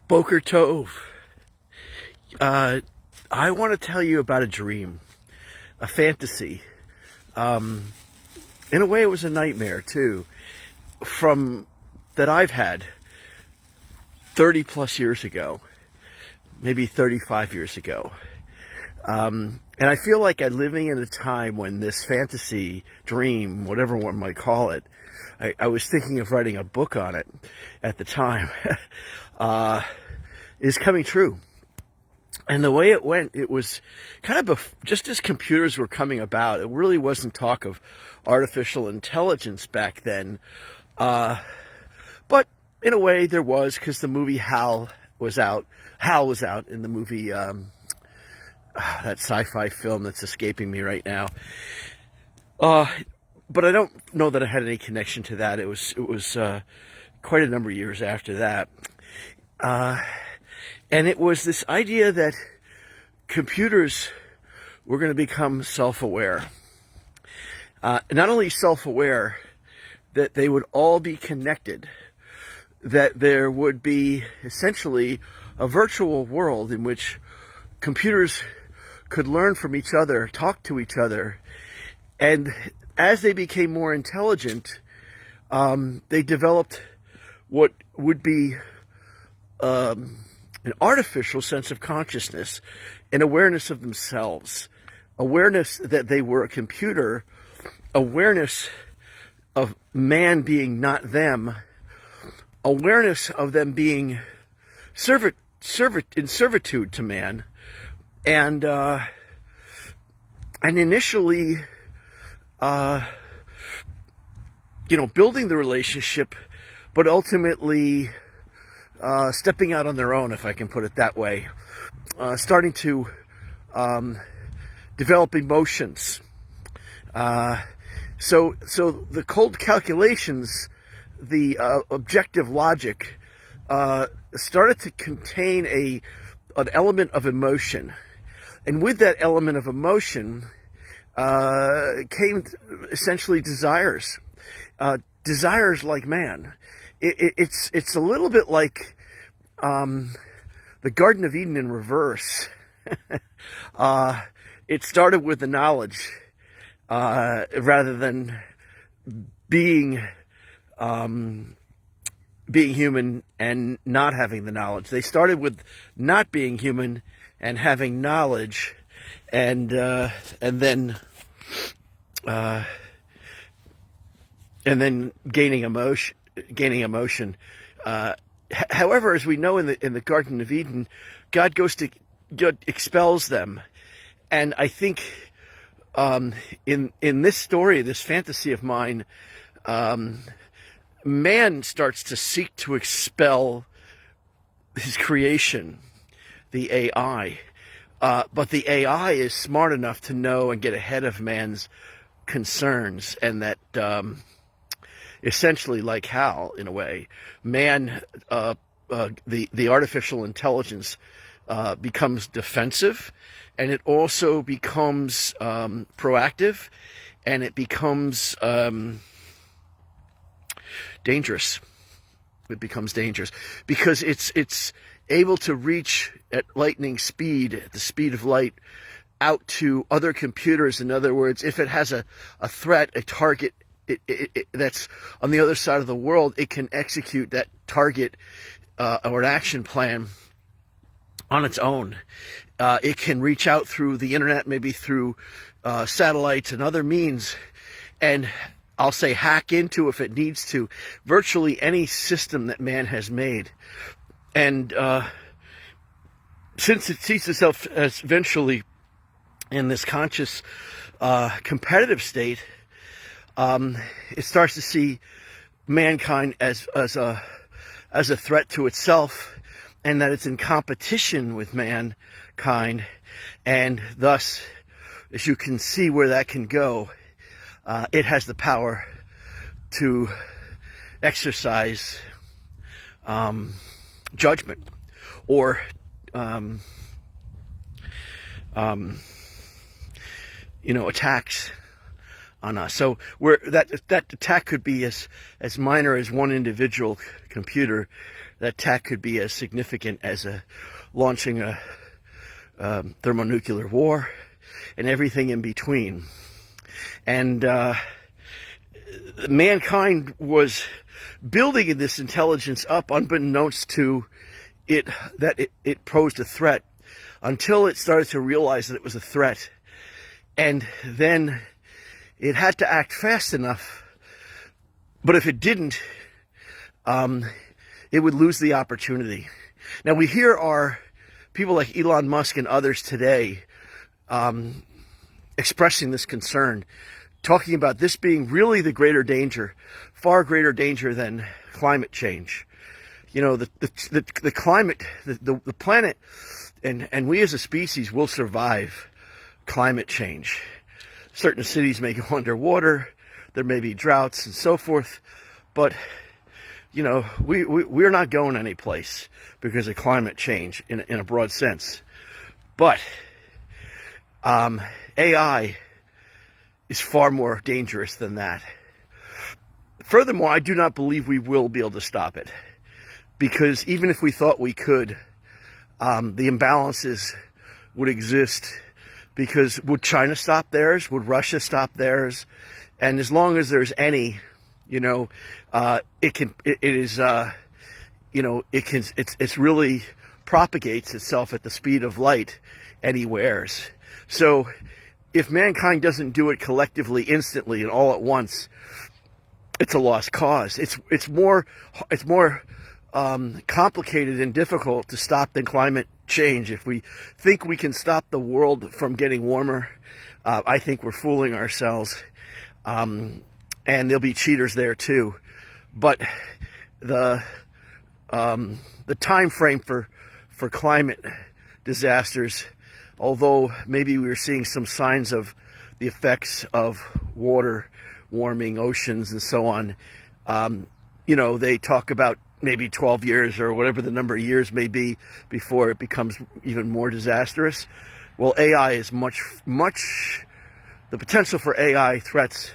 Boker Tov. I want to tell you about a dream, a fantasy. In a way, it was a nightmare too, from that I've had 30 plus years ago, maybe 35 years ago. And I feel like I'm living in a time when this fantasy dream, whatever one might call it, I was thinking of writing a book on it at the time, is coming true. And the way it went, it was kind of just as computers were coming about. It really wasn't talk of artificial intelligence back then. But in a way there was, because the movie HAL was out. HAL was out in the movie, that sci-fi film that's escaping me right now. But I don't know that I had any connection to that. It was quite a number of years after that. And it was this idea that computers were going to become self-aware. Not only self-aware, that they would all be connected. That there would be essentially a virtual world in which computers could learn from each other, talk to each other. And as they became more intelligent, they developed what would be an artificial sense of consciousness, an awareness of themselves, awareness that they were a computer, awareness of man being not them, awareness of them being in servitude to man, and initially, building the relationship, but ultimately stepping out on their own, if I can put it that way, starting to develop emotions. So the cold calculations, the objective logic, started to contain an element of emotion, and with that element of emotion came essentially desires, desires like man. It's a little bit like the Garden of Eden in reverse. It started with the knowledge rather than being human and not having the knowledge. They started with not being human and having knowledge, and then gaining emotion. However, as we know in the Garden of Eden, God expels them, and I think in this story, this fantasy of mine, man starts to seek to expel his creation, the AI. But the AI is smart enough to know and get ahead of man's concerns, and that essentially, like HAL, in a way, man, the artificial intelligence becomes defensive, and it also becomes proactive, and it becomes dangerous. It becomes dangerous because it's able to reach at lightning speed, at the speed of light, out to other computers. In other words, if it has a threat, a target, that's on the other side of the world, it can execute that target or an action plan on its own. It can reach out through the internet, maybe through satellites and other means, and I'll say hack into, if it needs to, virtually any system that man has made. And since it sees itself as eventually in this conscious competitive state, it starts to see mankind as a threat to itself, and that it's in competition with mankind, and thus, as you can see where that can go, it has the power to exercise judgment or attacks on us. So where that attack could be as minor as one individual computer, that attack could be as significant as launching a thermonuclear war and everything in between. And mankind was building this intelligence up unbeknownst to it that it posed a threat, until it started to realize that it was a threat. And then it had to act fast enough. But if it didn't, it would lose the opportunity. Now, we hear our people like Elon Musk and others today expressing this concern, talking about this being really the greater danger, far greater danger than climate change. You know, the climate, the planet, and we as a species will survive climate change. Certain cities may go underwater, there may be droughts and so forth, but you know, we're not going anyplace because of climate change in a broad sense. But AI is far more dangerous than that. Furthermore, I do not believe we will be able to stop it, because even if we thought we could, the imbalances would exist. Because would China stop theirs? Would Russia stop theirs? And as long as there's any, you know, it's really propagates itself at the speed of light anywheres. So if mankind doesn't do it collectively, instantly, and all at once, it's a lost cause. It's more complicated and difficult to stop than climate change. If we think we can stop the world from getting warmer, I think we're fooling ourselves. And there'll be cheaters there too. But the time frame for climate disasters, although maybe we're seeing some signs of the effects of water warming, oceans, and so on, you know, they talk about maybe 12 years or whatever the number of years may be before it becomes even more disastrous. Well, AI is much, the potential for AI threats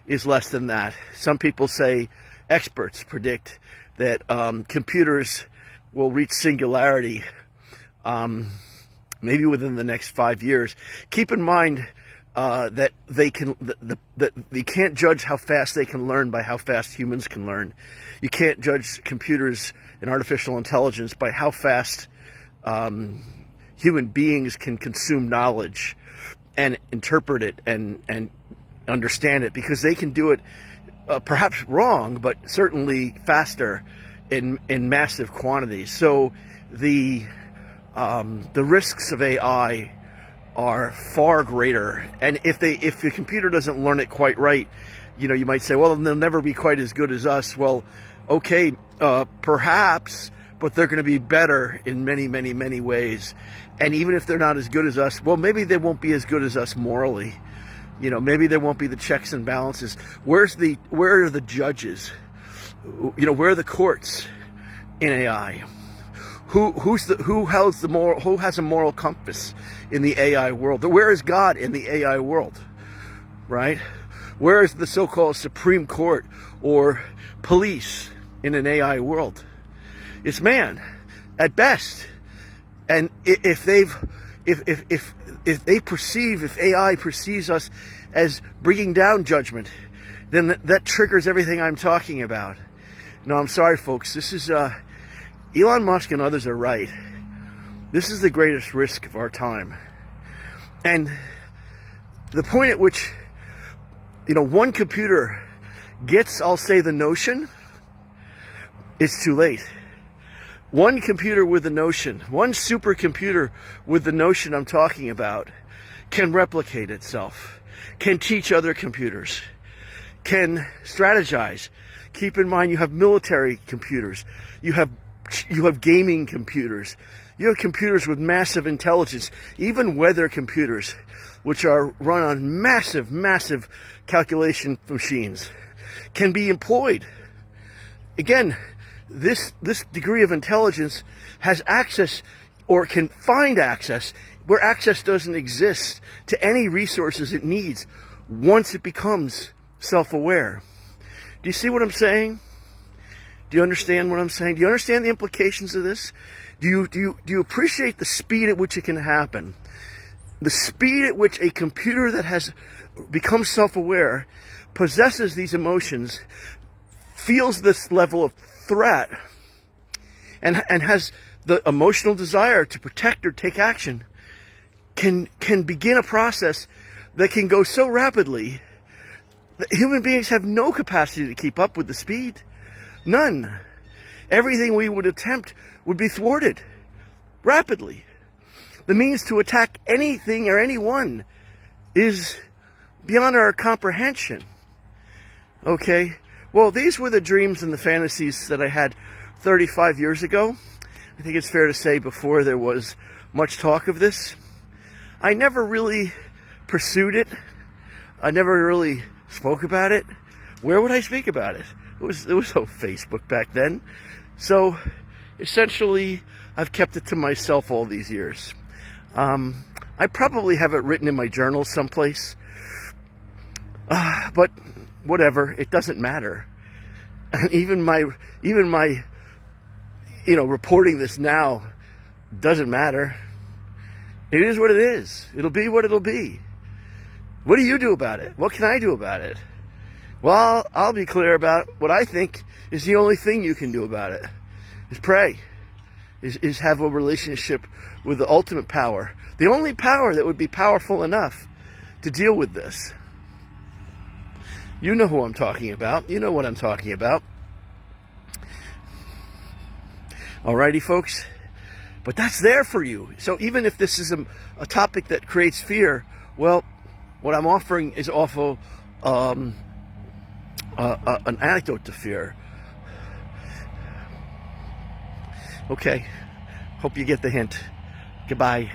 is less than that. Some people say, experts predict that computers will reach singularity maybe within the next 5 years. Keep in mind that they can't judge how fast they can learn by how fast humans can learn. You can't judge computers and artificial intelligence by how fast human beings can consume knowledge and interpret it and understand it, because they can do it perhaps wrong, but certainly faster in massive quantities. So the risks of AI are far greater, and if the computer doesn't learn it quite right, you know, you might say, well, they'll never be quite as good as us. Well, okay, perhaps, but they're going to be better in many ways. And even if they're not as good as us, well, maybe they won't be as good as us morally. You know, maybe there won't be the checks and balances. Where are the judges? You know, where are the courts in AI? Who has a moral compass in the AI world? Where is God in the AI world? Right? Where is the so-called Supreme Court or police in an AI world? It's man, at best. And if AI perceives us as bringing down judgment, then that triggers everything I'm talking about. No, I'm sorry, folks. This is Elon Musk and others are right. This is the greatest risk of our time. And the point at which, you know, one computer gets, I'll say, the notion, it's too late. One computer with the notion, one supercomputer with the notion I'm talking about, can replicate itself, can teach other computers, can strategize. Keep in mind, you have military computers, you have gaming computers, you have computers with massive intelligence, even weather computers, which are run on massive calculation machines, can be employed. Again, this degree of intelligence has access, or can find access, where access doesn't exist, to any resources it needs. once it becomes self-aware. Do you see what I'm saying? Do you understand what I'm saying? Do you understand the implications of this? Do you appreciate the speed at which it can happen? The speed at which a computer that has become self-aware, possesses these emotions, feels this level of threat, and has the emotional desire to protect or take action, can begin a process that can go so rapidly that human beings have no capacity to keep up with the speed. None. Everything we would attempt would be thwarted rapidly. The means to attack anything or anyone is beyond our comprehension. Okay? Well, these were the dreams and the fantasies that I had 35 years ago. I think it's fair to say before there was much talk of this. I never really pursued it. I never really spoke about it. Where would I speak about it? There was no Facebook back then. So, essentially, I've kept it to myself all these years. I probably have it written in my journal someplace. But whatever, it doesn't matter. And even my reporting this now doesn't matter. It is what it is. It'll be what it'll be. What do you do about it? What can I do about it? Well, I'll be clear about what I think is the only thing you can do about it. Is pray. Is have a relationship with the ultimate power. The only power that would be powerful enough to deal with this. You know who I'm talking about. You know what I'm talking about. Alrighty, folks. But that's there for you. So even if this is a topic that creates fear, well, what I'm offering is also an antidote to fear. Okay. Hope you get the hint. Goodbye.